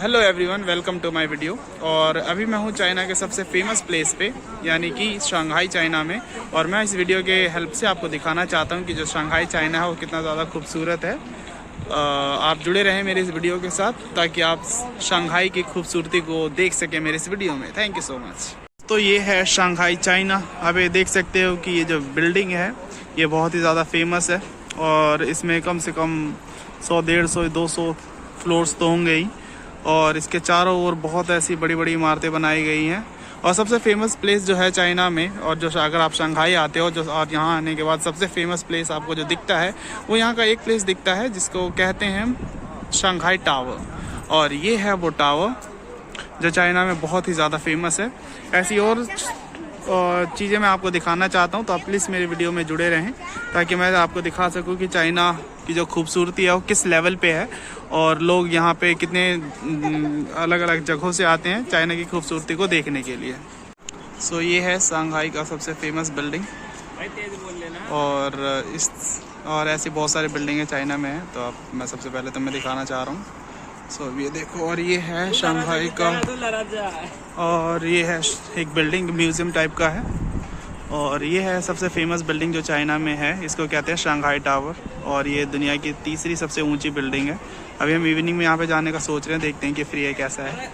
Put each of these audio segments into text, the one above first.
Hello everyone, welcome to my video. और अभी मैं हूँ चाइना के सबसे फेमस प्लेस पे, यानी कि शंघाई चाइना में। और मैं इस वीडियो के हेल्प से आपको दिखाना चाहता हूँ कि जो शंघाई चाइना है वो कितना ज़्यादा खूबसूरत है। आप जुड़े रहें मेरे इस वीडियो के साथ ताकि आप शंघाई की खूबसूरती को देख सकें मेरे इस वीडियो में। Thank you so much. तो ये है शंघाई चाइना। आप ये देख सकते हो कि ये जो बिल्डिंग है ये बहुत ही ज़्यादा फेमस है और इसमें कम से कम 100, 150, 200 फ्लोर्स तो होंगे ही। और इसके चारों ओर बहुत ऐसी बड़ी बड़ी इमारतें बनाई गई हैं। और सबसे फेमस प्लेस जो है चाइना में, और जो अगर आप शंघाई आते हो जो और यहाँ आने के बाद सबसे फेमस प्लेस आपको जो दिखता है वो यहाँ का एक प्लेस दिखता है जिसको कहते हैं शंघाई टावर। और ये है वो टावर जो चाइना में बहुत ही ज़्यादा फेमस है। ऐसी और चीज़ें मैं आपको दिखाना चाहता हूँ, तो आप प्लीज़ मेरे वीडियो में जुड़े रहें ताकि मैं आपको दिखा सकूँ कि चाइना की जो खूबसूरती है वो किस लेवल पे है और लोग यहाँ पे कितने अलग अलग जगहों से आते हैं चाइना की खूबसूरती को देखने के लिए। सो ये है शंघाई का सबसे फेमस बिल्डिंग। और ऐसी बहुत सारी बिल्डिंगें चाइना में हैं, तो मैं सबसे पहले तो मैं दिखाना चाह रहा हूँ। सो ये देखो, और ये है शंघाई का, और ये है एक बिल्डिंग म्यूज़ियम टाइप का है। और ये है सबसे फेमस बिल्डिंग जो चाइना में है, इसको कहते हैं शंघाई टावर। और ये दुनिया की तीसरी सबसे ऊंची बिल्डिंग है। अभी हम इवनिंग में यहाँ पे जाने का सोच रहे हैं, देखते हैं कि फ्री है कैसा है।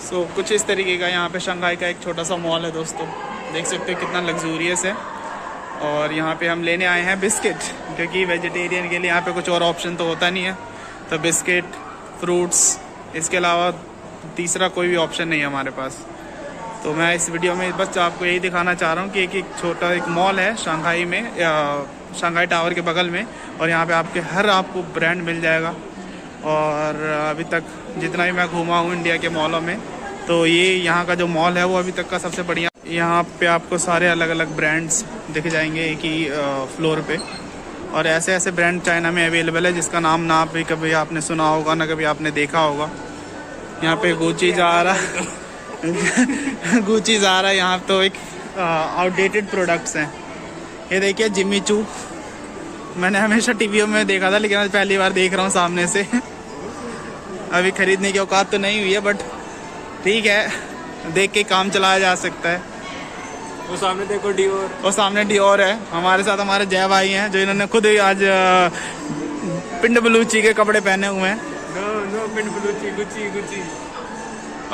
सो कुछ इस तरीके का यहाँ पे शंघाई का एक छोटा सा मॉल है दोस्तों, देख सकते हो कितना लग्जूरियस है। और यहाँ पे हम लेने आए हैं बिस्किट, क्योंकि वेजिटेरियन के लिए यहाँ पे कुछ और ऑप्शन तो होता नहीं है, तो बिस्किट, फ्रूट्स, इसके अलावा तीसरा कोई भी ऑप्शन नहीं है हमारे पास। तो मैं इस वीडियो में बस आपको यही दिखाना चाह रहा हूँ कि एक छोटा एक मॉल है शंघाई में, शंघाई टावर के बगल में। और यहाँ पे आपको ब्रांड मिल जाएगा। और अभी तक जितना भी मैं घूमा हूँ इंडिया के मॉलों में, तो ये यहाँ का जो मॉल है वो अभी तक का सबसे बढ़िया। यहाँ पे आपको सारे अलग अलग ब्रांड्स दिख जाएंगे एक ही फ्लोर पे। और ऐसे ऐसे ब्रांड चाइना में अवेलेबल है जिसका नाम ना भी कभी आपने सुना होगा ना कभी आपने देखा होगा। यहाँ पे गुची जा रहा गुची जा रहा है यहाँ तो एक आउटडेटेड प्रोडक्ट्स हैं। ये देखिए जिम्मी चू, मैंने हमेशा टीवीओ में देखा था लेकिन आज पहली बार देख रहा हूँ सामने से। अभी खरीदने की औकात तो नहीं हुई है, बट ठीक है, देख के काम चलाया जा सकता है। वो सामने देखो डियोर, वो सामने डियोर है। हमारे साथ हमारे जय भाई हैं जो इन्होंने खुद ही आज पिंड बलूची के कपड़े पहने हुए हैं। नो पिंड बलूची, गुची गुची।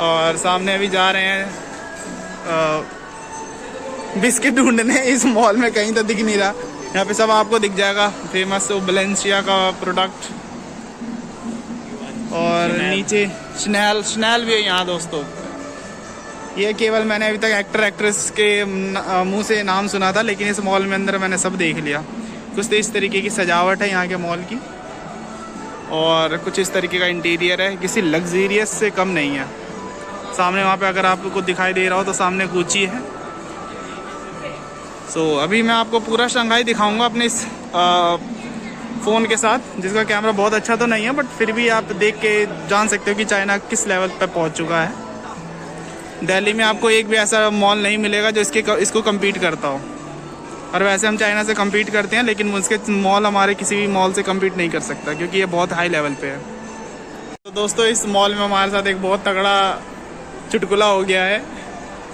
और सामने अभी जा रहे हैं बिस्किट ढूंढने, इस मॉल में कहीं तो दिख नहीं रहा। यहाँ पे सब आपको दिख जाएगा फेमस बैलेंसिया का प्रोडक्ट। और नीचे स्नैल भी है यहाँ दोस्तों। ये केवल मैंने अभी तक एक्टर एक्ट्रेस के मुंह से नाम सुना था, लेकिन इस मॉल में अंदर मैंने सब देख लिया। कुछ तो इस तरीके की सजावट है यहाँ के मॉल की, और कुछ इस तरीके का इंटीरियर है, किसी लग्जरियस से कम नहीं है। सामने वहाँ पे अगर आपको कुछ दिखाई दे रहा हो तो सामने गुची है। सो अभी मैं आपको पूरा शंघाई दिखाऊंगा अपने इस फ़ोन के साथ, जिसका कैमरा बहुत अच्छा तो नहीं है, बट फिर भी आप देख के जान सकते हो कि चाइना किस लेवल पर पहुँच चुका है। दिल्ली में आपको एक भी ऐसा मॉल नहीं मिलेगा जो इसको कम्पीट करता हो। और वैसे हम चाइना से कम्पीट करते हैं, लेकिन उसके मॉल हमारे किसी भी मॉल से कम्पीट नहीं कर सकता, क्योंकि ये बहुत हाई लेवल पे है। तो दोस्तों इस मॉल में हमारे साथ एक बहुत तगड़ा चुटकुला हो गया है।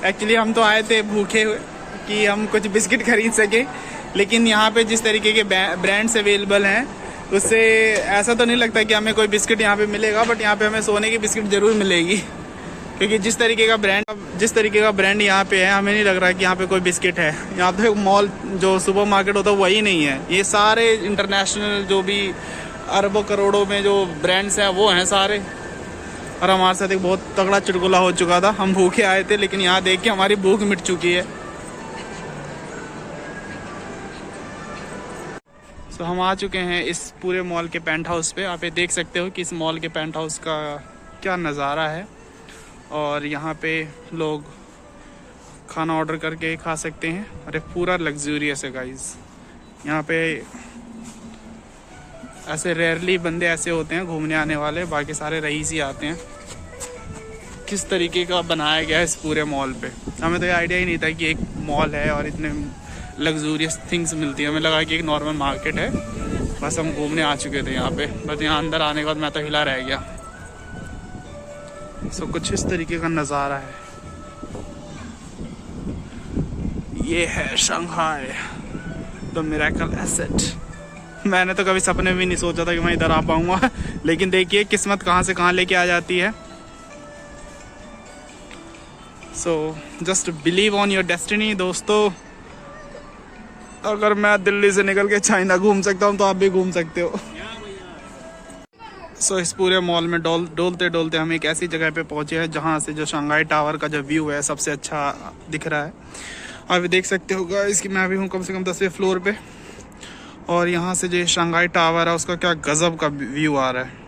एक्चुअली हम तो आए थे भूखे हुए कि हम कुछ बिस्किट खरीद सके, लेकिन यहाँ पे जिस तरीके के ब्रांड्स अवेलेबल हैं उससे ऐसा तो नहीं लगता कि हमें कोई बिस्किट यहाँ पे मिलेगा, बट यहाँ पे हमें सोने की बिस्किट ज़रूर मिलेगी, क्योंकि जिस तरीके का ब्रांड यहाँ पे है हमें नहीं लग रहा कि यहाँ पे कोई बिस्किट है। यहाँ पे मॉल जो सुपर मार्केट होता है वही नहीं है, ये सारे इंटरनेशनल जो भी अरबों करोड़ों में जो ब्रांड्स हैं वो हैं सारे। और हमारे साथ एक बहुत तगड़ा चुटकुला हो चुका था। हम भूखे आए थे, लेकिन यहाँ देख के हमारी भूख मिट चुकी है। तो हम आ चुके हैं इस पूरे मॉल के पेंट हाउस पे। आप ये देख सकते हो कि इस मॉल के पेंट हाउस का क्या नज़ारा है। और यहाँ पे लोग खाना ऑर्डर करके खा सकते हैं। अरे पूरा लग्जूरियस है गाइस। यहाँ पे ऐसे रेयरली बंदे ऐसे होते हैं घूमने आने वाले, बाकी सारे रईस ही आते हैं। किस तरीके का बनाया गया है इस पूरे मॉल पे, हमें तो ये आइडिया ही नहीं था कि एक मॉल है और इतने लग्जूरियस थिंग्स मिलती है। हमें लगा कि एक नॉर्मल मार्केट है, बस हम घूमने आ चुके थे यहाँ पे। बस यहाँ अंदर आने के बाद मैं तो हिला रह गया। सो कुछ इस तरीके का नज़ारा है। ये है शंघाई द मिरेकल एसेट। मैंने तो कभी सपने भी नहीं सोचा था कि मैं इधर आ पाऊंगा, लेकिन देखिए किस्मत कहाँ से कहाँ लेके आ जाती है। So just believe on your destiny दोस्तों। अगर मैं दिल्ली से निकल के चाइना घूम सकता हूँ तो आप भी घूम सकते हो। सो इस पूरे मॉल में डोलते डोलते हम एक ऐसी जगह पे पहुँचे हैं जहाँ से जो शंघाई टावर का जो व्यू है सबसे अच्छा दिख रहा है। आप देख सकते हो गाइस कि मैं अभी हूँ कम से कम 10वें फ्लोर पे, और यहाँ से जो शंघाई टावर है उसका क्या गज़ब का व्यू आ रहा है।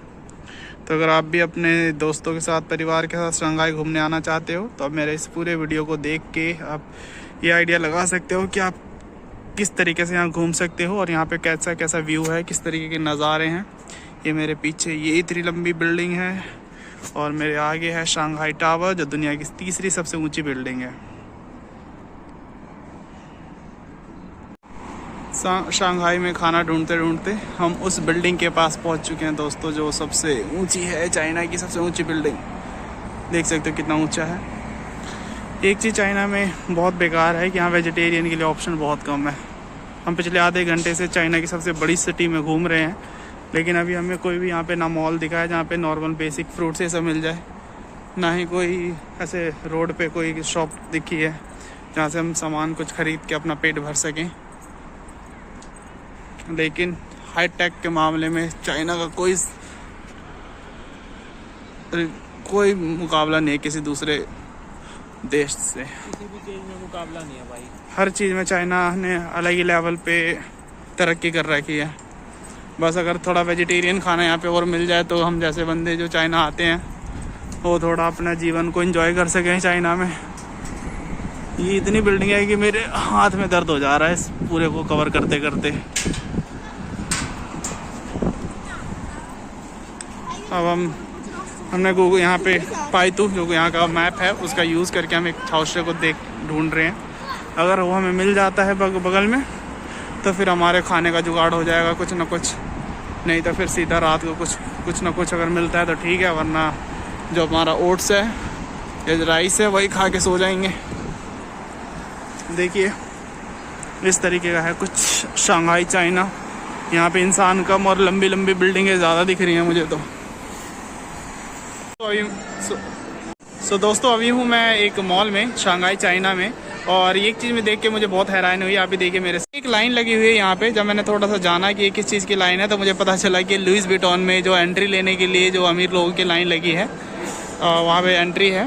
तो अगर आप भी अपने दोस्तों के साथ, परिवार के साथ शंघाई घूमने आना चाहते हो तो आप मेरे इस पूरे वीडियो को देख के आप ये आइडिया लगा सकते हो कि आप किस तरीके से यहाँ घूम सकते हो और यहाँ पे कैसा कैसा व्यू है, किस तरीके के नज़ारे हैं। ये मेरे पीछे ये इतनी लंबी बिल्डिंग है और मेरे आगे है शंघाई टावर जो दुनिया की तीसरी सबसे ऊंची बिल्डिंग है। शंघाई में खाना ढूंढते ढूंढते हम उस बिल्डिंग के पास पहुंच चुके हैं दोस्तों जो सबसे ऊंची है, चाइना की सबसे ऊंची बिल्डिंग। देख सकते हो कितना ऊंचा है। एक चीज़ चाइना में बहुत बेकार है कि यहाँ वेजिटेरियन के लिए ऑप्शन बहुत कम है। हम पिछले आधे घंटे से चाइना की सबसे बड़ी सिटी में घूम रहे हैं, लेकिन अभी हमें कोई भी यहाँ पे ना मॉल दिखा है जहाँ पे नॉर्मल बेसिक फ्रूट्स ये सब मिल जाए, ना ही कोई ऐसे रोड पे कोई शॉप दिखी है जहाँ से हम सामान कुछ खरीद के अपना पेट भर सकें। लेकिन हाई टेक के मामले में चाइना का कोई मुकाबला नहीं है किसी दूसरे देश से। किसी भी चीज में मुकाबला नहीं है भाई। हर चीज़ में चाइना ने अलग ही लेवल पे तरक्की कर रखी है। बस अगर थोड़ा वेजिटेरियन खाना यहाँ पे और मिल जाए तो हम जैसे बंदे जो चाइना आते हैं वो थोड़ा अपना जीवन को एंजॉय कर सकें चाइना में। ये इतनी बिल्डिंग है कि मेरे हाथ में दर्द हो जा रहा है इस पूरे को कवर करते करते। अब हमने गूगल यहाँ पे पाइतू जो यहाँ का मैप है उसका यूज़ करके हम एक हाउस को ढूंढ रहे हैं। अगर वो हमें मिल जाता है बगल में तो फिर हमारे खाने का जुगाड़ हो जाएगा कुछ ना कुछ, नहीं तो फिर सीधा रात को कुछ ना कुछ अगर मिलता है तो ठीक है, वरना जो हमारा ओट्स है या राइस है वही खा के सो जाएंगे। देखिए इस तरीके का है कुछ शंघाई चाइना। यहाँ पे इंसान कम और लंबी लंबी बिल्डिंगें ज़्यादा दिख रही हैं मुझे तो। सो दोस्तों अभी हूँ मैं एक मॉल में शंघाई चाइना में, और एक चीज़ में देख के मुझे बहुत हैरानी हुई। आप भी देखिए मेरे से एक लाइन लगी हुई है यहाँ पे। जब मैंने थोड़ा सा जाना कि ये किस चीज़ की लाइन है तो मुझे पता चला कि लुइस विटॉन में जो एंट्री लेने के लिए जो अमीर लोगों की लाइन लगी है वहाँ पे एंट्री है।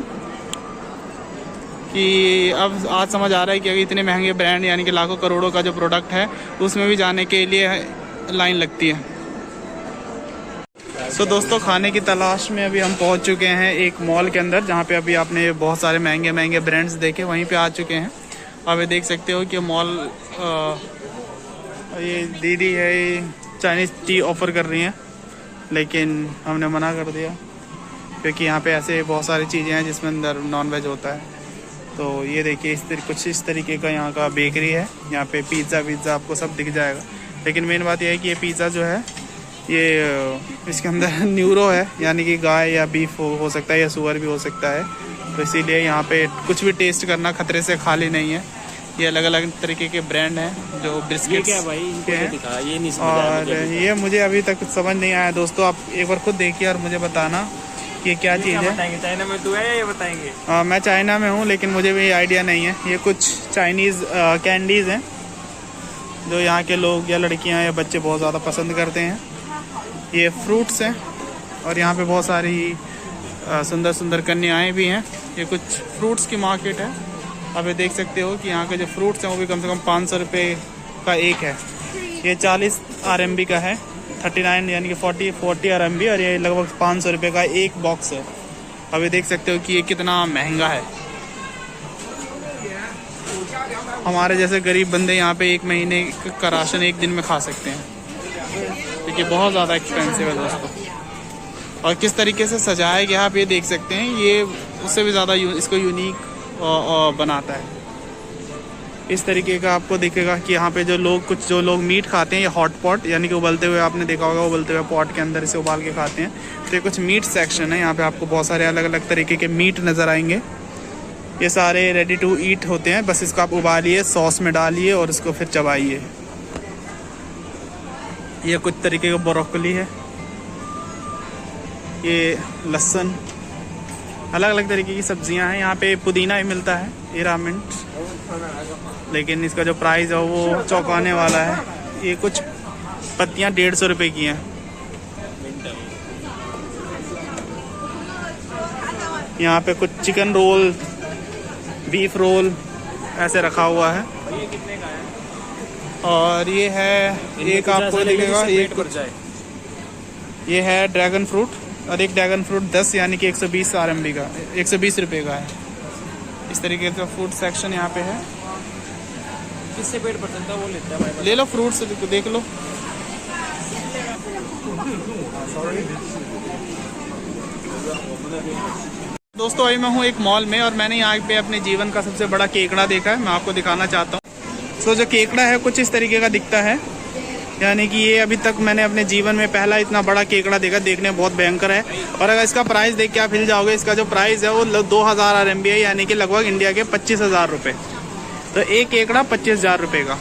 कि अब आज समझ आ रहा है कि अगर इतने महंगे ब्रांड यानी कि लाखों करोड़ों का जो प्रोडक्ट है उसमें भी जाने के लिए लाइन लगती है। सो दोस्तों खाने की तलाश में अभी हम पहुंच चुके हैं एक मॉल के अंदर जहां पे अभी आपने बहुत सारे महंगे महंगे ब्रांड्स देखे, वहीं पे आ चुके हैं। आप ये देख सकते हो कि मॉल ये दीदी है ये चाइनीज़ टी ऑफ़र कर रही हैं, लेकिन हमने मना कर दिया क्योंकि यहाँ पे ऐसे बहुत सारी चीज़ें हैं जिसमें अंदर नॉनवेज होता है। तो ये देखिए कुछ इस तरीके का यहाँ का बेकरी है। यहाँ पे पिज़्ज़ा आपको सब दिख जाएगा, लेकिन मेन बात यह है कि ये पिज़्ज़ा जो है ये इसके अंदर न्यूरो है, यानी कि गाय या बीफ हो सकता है या सुअर भी हो सकता है। तो इसीलिए यहाँ पे कुछ भी टेस्ट करना खतरे से खाली नहीं है। ये अलग अलग तरीके के ब्रांड हैं जो बिस्किट्स के हैं। ये नहीं और ये मुझे अभी तक कुछ समझ नहीं आया दोस्तों। आप एक बार खुद देखिए और मुझे बताना कि ये क्या चीज़ है। चाइना में तू है ये बताएंगे। मैं चाइना में हूँ लेकिन मुझे भी आइडिया नहीं है। ये कुछ चाइनीज़ कैंडीज़ हैं जो यहाँ के लोग या लड़कियाँ या बच्चे बहुत ज़्यादा पसंद करते हैं। ये फ्रूट्स हैं और यहाँ पे बहुत सारी सुंदर सुंदर कन्याएँ भी हैं। ये कुछ फ्रूट्स की मार्केट है। आप ये देख सकते हो कि यहाँ के जो फ्रूट्स हैं वो भी कम से कम 500 रुपये का एक है। ये 40 RMB का है, 39 यानी कि 40 RMB, और ये लगभग 500 रुपये का एक बॉक्स है। अब ये देख सकते हो कि ये कितना महंगा है। हमारे जैसे गरीब बंदे यहाँ पे एक महीने का राशन एक दिन में खा सकते हैं, क्योंकि बहुत ज़्यादा एक्सपेंसिव है दोस्तों। और किस तरीके से सजाया गया आप ये देख सकते हैं, ये उससे भी ज़्यादा इसको यूनिक बनाता है। इस तरीके का आपको दिखेगा कि यहाँ पे जो लोग मीट खाते हैं, ये हॉट पॉट यानी कि उबलते हुए, आपने देखा होगा उबलते हुए पॉट के अंदर इसे उबाल के खाते हैं। तो ये कुछ मीट सेक्शन है, यहाँ पे आपको बहुत सारे अलग अलग तरीके के मीट नज़र आएंगे। ये सारे रेडी टू ईट होते हैं, बस इसको आप उबालिए, सॉस में डालिए और इसको फिर चबाइए। ये कुछ तरीके का ब्रोकली है, ये लहसुन, अलग अलग तरीके की सब्जियां हैं। यहाँ पे पुदीना भी मिलता है, एरा मिंट, लेकिन इसका जो प्राइस है वो चौंकाने वाला है। ये कुछ पत्तियां 150 रुपये की हैं। यहाँ पे कुछ चिकन रोल, बीफ रोल ऐसे रखा हुआ है। ये कितने का है? और ये है एक आपको दिखेगा, ये है ड्रैगन फ्रूट, और एक ड्रैगन फ्रूट 10 यानी कि 120 RMB का, 120 रुपये का है। इस तरीके का फ्रूट सेक्शन यहाँ पे है। किससे पेट भर सकता है वो लेता है भाई। ले लो फ्रूट से, देख लो। दोस्तों अभी मैं हूँ एक मॉल में और मैंने यहाँ पे अपने जीवन का सबसे बड़ा केकड़ा देखा है, मैं आपको दिखाना चाहता हूँ। जो केकड़ा है कुछ इस तरीके का दिखता है, यानी कि ये अभी तक मैंने अपने जीवन में पहला इतना बड़ा केकड़ा देखा, देखने में बहुत भयंकर है। और अगर इसका प्राइस देख के आप हिल जाओगे, इसका जो प्राइस है वो 2000 RMB है, यानी कि लगभग इंडिया के 25,000 रुपये। तो एक केकड़ा 25,000 रुपये का,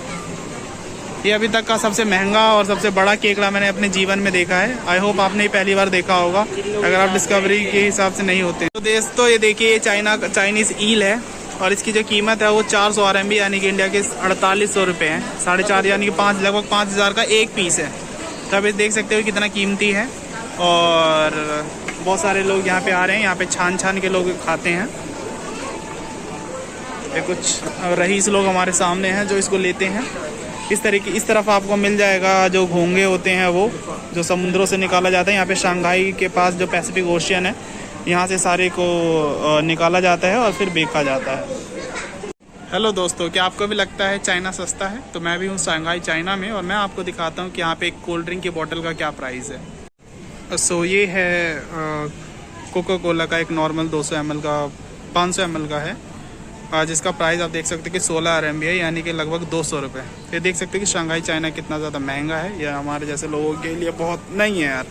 ये अभी तक का सबसे महंगा और सबसे बड़ा केकड़ा मैंने अपने जीवन में देखा है। आई होप आपने ही पहली बार देखा होगा, अगर आप डिस्कवरी के हिसाब से नहीं होते। तो दोस्तों ये देखिए, ये चाइनीज़ ईल है और इसकी जो कीमत है वो 400 RMB यानी कि इंडिया के 4800 रुपये हैं, 4.5 यानी कि लगभग 5000 का एक पीस है। तो आप देख सकते हो कितना कीमती है। और बहुत सारे लोग यहाँ पे आ रहे हैं, यहाँ पे छान के लोग खाते हैं। ये कुछ रईस लोग हमारे सामने हैं जो इसको लेते हैं। इस तरफ आपको मिल जाएगा जो घोंगे होते हैं, वो जो समुद्रों से निकाला जाता है। यहाँ पे शंघाई के पास जो पैसिफिक ओशियन है, यहाँ से सारे को निकाला जाता है और फिर बेचा जाता है। हेलो दोस्तों, क्या आपको भी लगता है चाइना सस्ता है? तो मैं भी हूँ शंघाई चाइना में और मैं आपको दिखाता हूँ कि यहाँ पे एक कोल्ड ड्रिंक की बोतल का क्या प्राइस है। सो ये है कोका कोला का एक नॉर्मल 200 ml का, 500 ml का है, जिसका प्राइस आप देख सकते हैं कि 16 RMB है, यानी कि लगभग 200 रुपये। ये देख सकते हैं कि शंघाई चाइना कितना ज़्यादा महंगा है, यह हमारे जैसे लोगों के लिए बहुत नहीं है यार।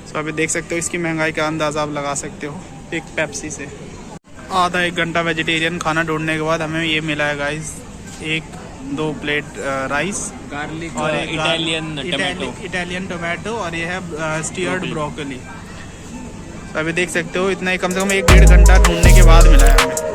तो अभी देख सकते हो इसकी महंगाई का अंदाज़ा आप लगा सकते हो एक पेप्सी से। आधा एक घंटा वेजिटेरियन खाना ढूंढने के बाद हमें ये मिला है गाइस, 1-2 प्लेट राइस, गार्लिक और एक इटालियन टोमेटो, और ये है स्टीयर्ड ब्रोकली। तो अभी देख सकते हो इतना ही कम से कम 1-1.5 घंटा ढूंढने के बाद मिला है हमें।